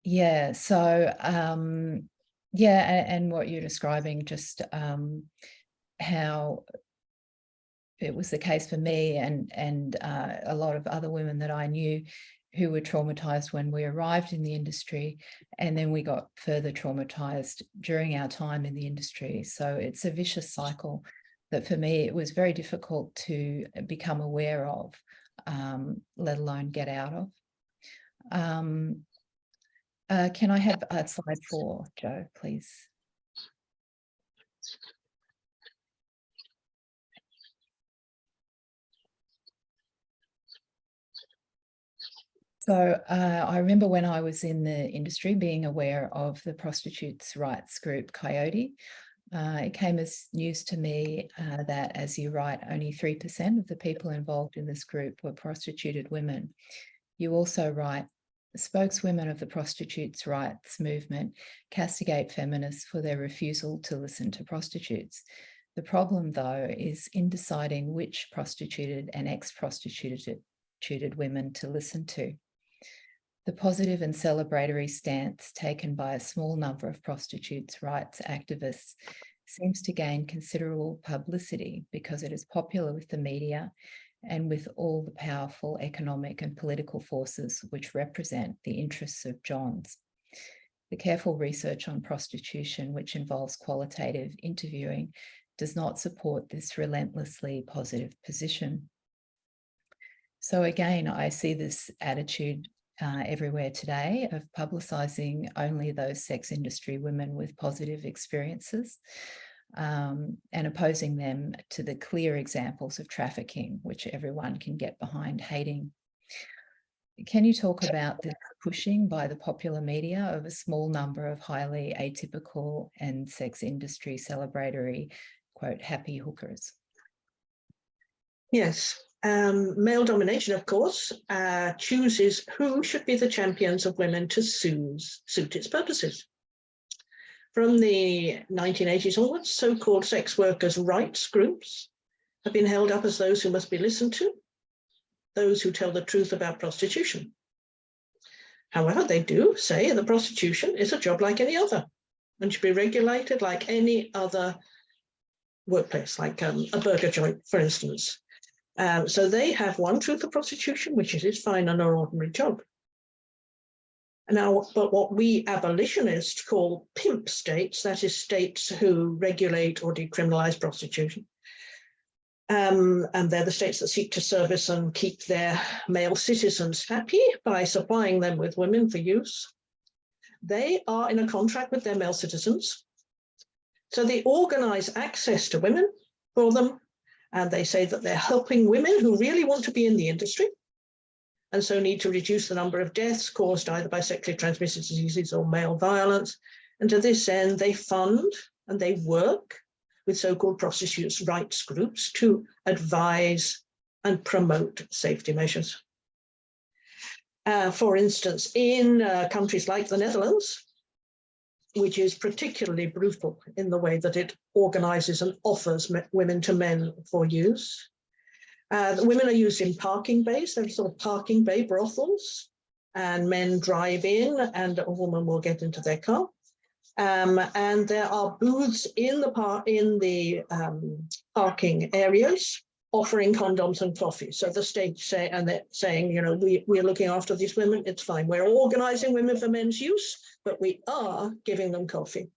yeah, so yeah, and what you're describing, just how it was the case for me and a lot of other women that I knew who were traumatized when we arrived in the industry, and then we got further traumatized during our time in the industry. So it's a vicious cycle that for me, it was very difficult to become aware of, let alone get out of. Can I have slide 4, Joe, please? So I remember when I was in the industry being aware of the prostitutes' rights group Coyote. It came as news to me that, as you write, only 3% of the people involved in this group were prostituted women. You also write, the spokeswomen of the prostitutes' rights movement castigate feminists for their refusal to listen to prostitutes. The problem, though, is in deciding which prostituted and ex-prostituted women to listen to. The positive and celebratory stance taken by a small number of prostitutes' rights activists seems to gain considerable publicity because it is popular with the media and with all the powerful economic and political forces which represent the interests of Johns. The careful research on prostitution, which involves qualitative interviewing, does not support this relentlessly positive position. So again, I see this attitude everywhere today of publicising only those sex industry women with positive experiences, and opposing them to the clear examples of trafficking, which everyone can get behind hating. Can you talk about the pushing by the popular media of a small number of highly atypical and sex industry celebratory, quote, happy hookers? Yes. Male domination, of course, chooses who should be the champions of women to suit its purposes. From the 1980s onwards, so-called sex workers' rights groups have been held up as those who must be listened to, those who tell the truth about prostitution. However, they do say that prostitution is a job like any other and should be regulated like any other workplace, like a burger joint, for instance. So they have one truth of prostitution, which is it's fine and an ordinary job. Now, but what we abolitionists call pimp states, that is states who regulate or decriminalize prostitution, and they're the states that seek to service and keep their male citizens happy by supplying them with women for use. They are in a contract with their male citizens. So they organize access to women for them. And they say that they're helping women who really want to be in the industry and so need to reduce the number of deaths caused either by sexually transmitted diseases or male violence. And to this end, they fund and they work with so-called prostitutes' rights groups to advise and promote safety measures. For instance, in countries like the Netherlands, which is particularly brutal in the way that it organizes and offers women to men for use. The women are used in parking bays, they're sort of parking bay brothels, and men drive in and a woman will get into their car. And there are booths in the parking areas offering condoms and coffee. So the state say, and they're saying, you know, we're looking after these women, it's fine. We're organizing women for men's use, but we are giving them coffee.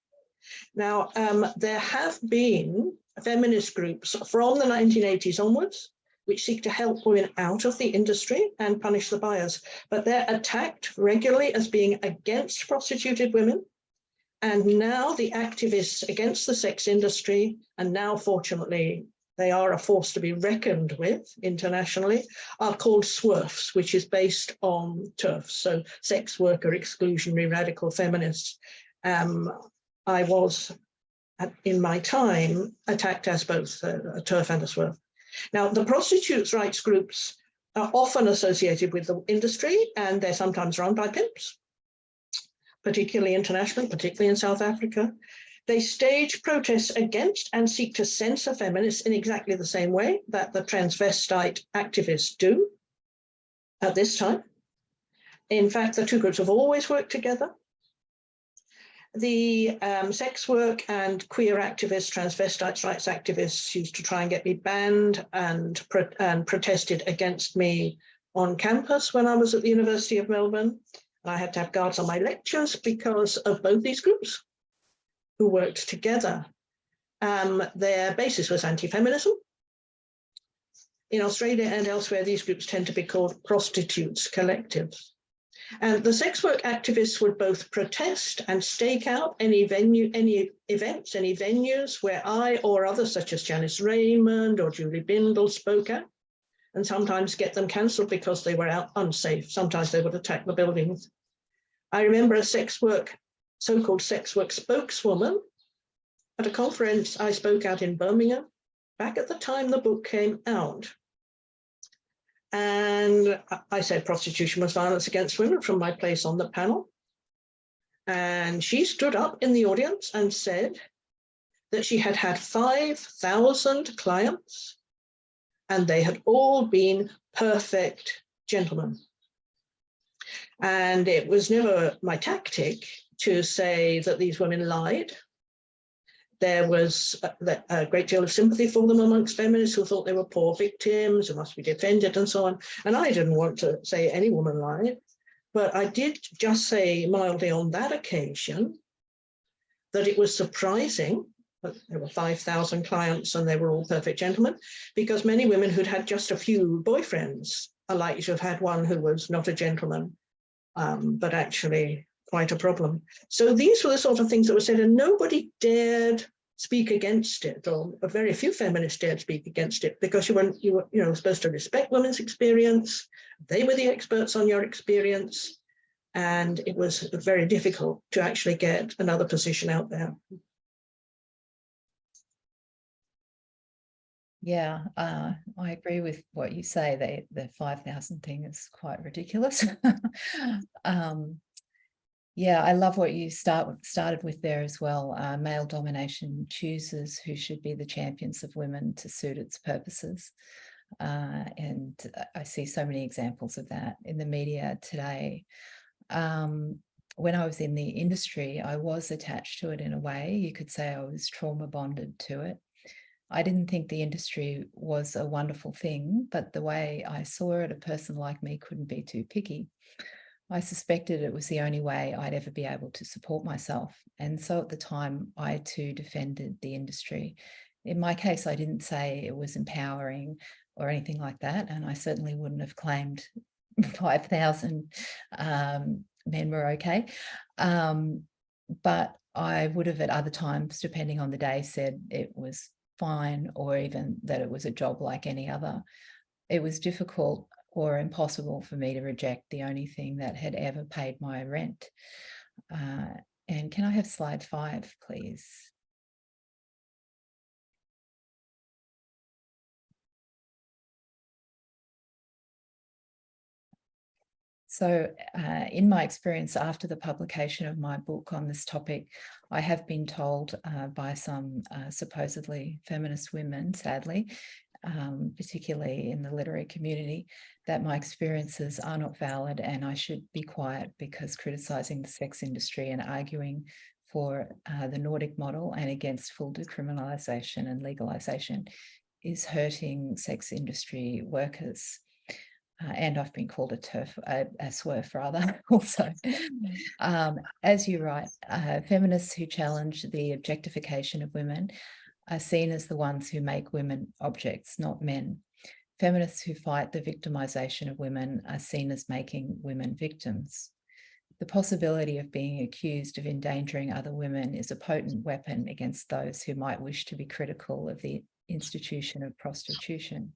Now, there have been feminist groups from the 1980s onwards, which seek to help women out of the industry and punish the buyers, but they're attacked regularly as being against prostituted women. And now the activists against the sex industry, and now fortunately they are a force to be reckoned with internationally, are called SWERFs, which is based on TERFs, so sex worker exclusionary radical feminists. I was, in my time, attacked as both a TERF and a SWERF. Now, the prostitutes' rights groups are often associated with the industry, and they're sometimes run by pimps, particularly internationally, particularly in South Africa. They stage protests against and seek to censor feminists in exactly the same way that the transvestite activists do at this time. In fact, the two groups have always worked together. The sex work and queer activists, transvestites rights activists used to try and get me banned and protested against me on campus when I was at the University of Melbourne. I had to have guards on my lectures because of both these groups who worked together. Their basis was anti-feminism. In Australia and elsewhere, these groups tend to be called prostitutes collectives. And the sex work activists would both protest and stake out any venue, any events, any venues where I or others such as Janice Raymond or Julie Bindel spoke at, and sometimes get them cancelled because they were out unsafe. Sometimes they would attack the buildings. I remember a so-called sex work spokeswoman at a conference I spoke at in Birmingham, back at the time the book came out. And I said prostitution was violence against women from my place on the panel. And she stood up in the audience and said that she had had 5,000 clients and they had all been perfect gentlemen. And it was never my tactic to say that these women lied. There was a great deal of sympathy for them amongst feminists who thought they were poor victims who must be defended and so on. And I didn't want to say any woman lied, but I did just say mildly on that occasion that it was surprising that there were 5,000 clients and they were all perfect gentlemen, because many women who'd had just a few boyfriends are likely to have had one who was not a gentleman, but actually quite a problem. So these were the sort of things that were said, and nobody dared speak against it, or very few feminists dared speak against it, because you were supposed to respect women's experience. They were the experts on your experience, and it was very difficult to actually get another position out there. Yeah, I agree with what you say. The 5,000 thing is quite ridiculous. Yeah, I love what you started with there as well. Male domination chooses who should be the champions of women to suit its purposes. And I see so many examples of that in the media today. When I was in the industry, I was attached to it in a way. You could say I was trauma bonded to it. I didn't think the industry was a wonderful thing, but the way I saw it, a person like me couldn't be too picky. I suspected it was the only way I'd ever be able to support myself. And so at the time, I too defended the industry. In my case, I didn't say it was empowering or anything like that. And I certainly wouldn't have claimed 5,000 men were okay. But I would have at other times, depending on the day, said it was fine, or even that it was a job like any other. It was difficult or impossible for me to reject the only thing that had ever paid my rent. And can I have slide 5, please? So in my experience after the publication of my book on this topic, I have been told by some supposedly feminist women, sadly, particularly in the literary community, that my experiences are not valid and I should be quiet, because criticising the sex industry and arguing for the Nordic model and against full decriminalisation and legalisation is hurting sex industry workers. And I've been called a TERF, a SWERF rather, also. As you write, feminists who challenge the objectification of women are seen as the ones who make women objects, not men. Feminists who fight the victimization of women are seen as making women victims. The possibility of being accused of endangering other women is a potent weapon against those who might wish to be critical of the institution of prostitution.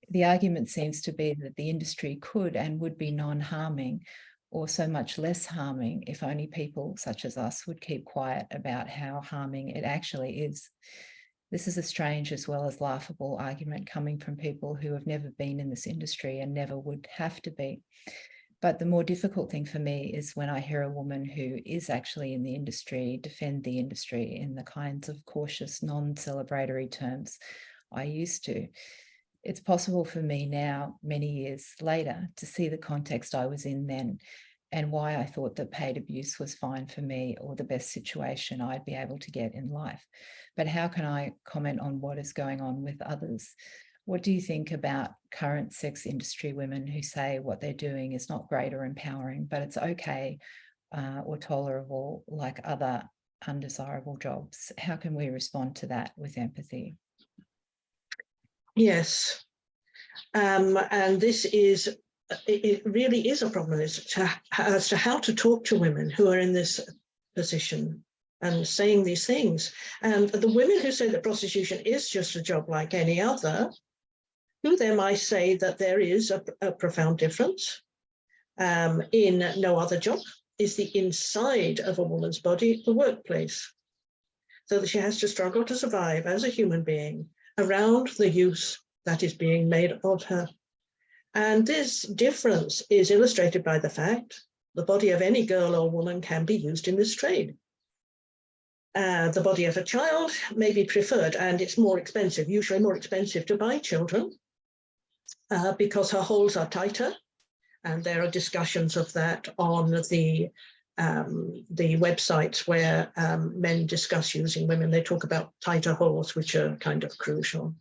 The argument seems to be that the industry could and would be non-harming, or so much less harming if only people such as us would keep quiet about how harming it actually is. This is a strange as well as laughable argument coming from people who have never been in this industry and never would have to be. But the more difficult thing for me is when I hear a woman who is actually in the industry defend the industry in the kinds of cautious, non-celebratory terms I used to. It's possible for me now, many years later, to see the context I was in then and why I thought that paid abuse was fine for me or the best situation I'd be able to get in life. But how can I comment on what is going on with others? What do you think about current sex industry women who say what they're doing is not great or empowering, but it's okay or tolerable like other undesirable jobs? How can we respond to that with empathy? Yes, and this is, it really is a problem as to how to talk to women who are in this position and saying these things. And the women who say that prostitution is just a job like any other, who then might say that there is a profound difference in no other job is the inside of a woman's body, the workplace, so that she has to struggle to survive as a human being around the use that is being made of her. And this difference is illustrated by the fact the body of any girl or woman can be used in this trade. The body of a child may be preferred, and it's more expensive, usually more expensive to buy children because her holes are tighter. And there are discussions of that on the websites where men discuss using women. They talk about tighter holes, which are kind of crucial.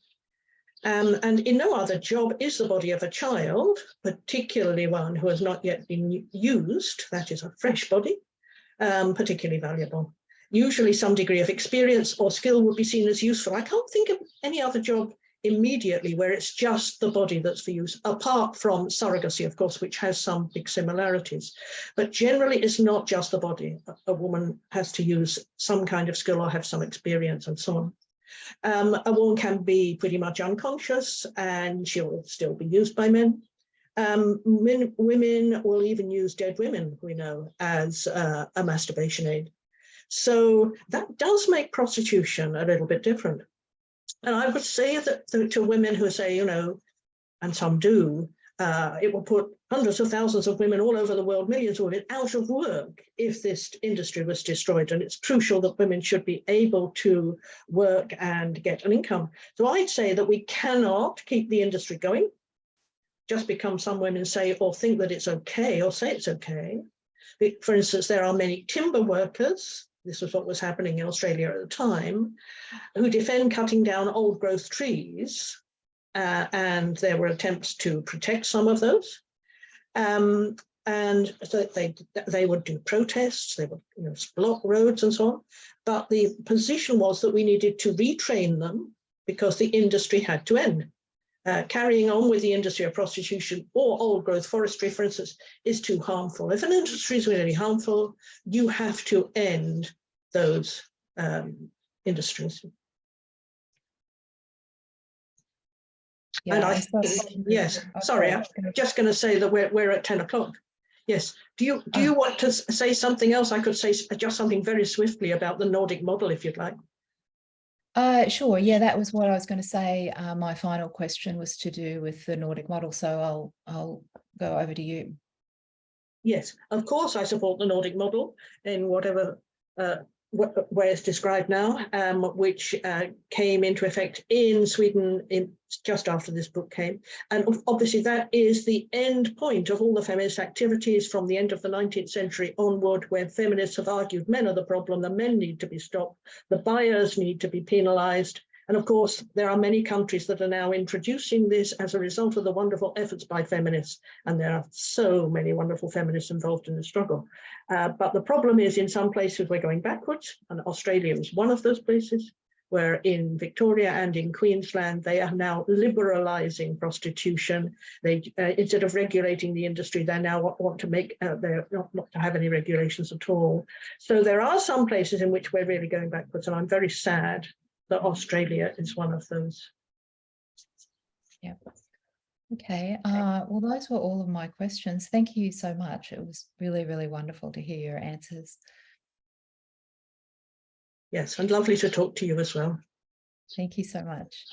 And in no other job is the body of a child, particularly one who has not yet been used, that is a fresh body, particularly valuable. Usually some degree of experience or skill would be seen as useful. I can't think of any other job immediately where it's just the body that's for use, apart from surrogacy, of course, which has some big similarities. But generally it's not just the body. A woman has to use some kind of skill or have some experience and so on. A woman can be pretty much unconscious and she'll still be used by men. Women will even use dead women, we know, as a masturbation aid. So that does make prostitution a little bit different. And I would say that to women who say, you know, and some do, it will put hundreds of thousands of women all over the world, millions of women, out of work if this industry was destroyed. And it's crucial that women should be able to work and get an income. So I'd say that we cannot keep the industry going just because some women say or think that it's okay or say it's okay. For instance, there are many timber workers, this was what was happening in Australia at the time, who defend cutting down old growth trees. And there were attempts to protect some of those. And so they would do protests, they would block roads and so on. But the position was that we needed to retrain them because the industry had to end. Carrying on with the industry of prostitution or old growth forestry, for instance, is too harmful. If an industry is really harmful, you have to end those industries. Yeah, and yes, sorry, I'm just going to say that we're at 10 o'clock. Yes. Do you want to say something else? I could say just something very swiftly about the Nordic model, if you'd like. Sure. Yeah, that was what I was going to say. My final question was to do with the Nordic model, so I'll go over to you. Yes, of course, I support the Nordic model in whatever way it's described now, which came into effect in Sweden just after this book came. And obviously that is the end point of all the feminist activities from the end of the 19th century onward, where feminists have argued men are the problem, the men need to be stopped, the buyers need to be penalized. And of course, there are many countries that are now introducing this as a result of the wonderful efforts by feminists. And there are so many wonderful feminists involved in the struggle. But the problem is in some places we're going backwards, and Australia is one of those places. where in Victoria and in Queensland, they are now liberalising prostitution. They, instead of regulating the industry, they now want to make, they're not to have any regulations at all. So there are some places in which we're really going backwards, and I'm very sad that Australia is one of those. Yeah. Okay, well, those were all of my questions. Thank you so much. It was really, really wonderful to hear your answers. Yes, and lovely to talk to you as well. Thank you so much.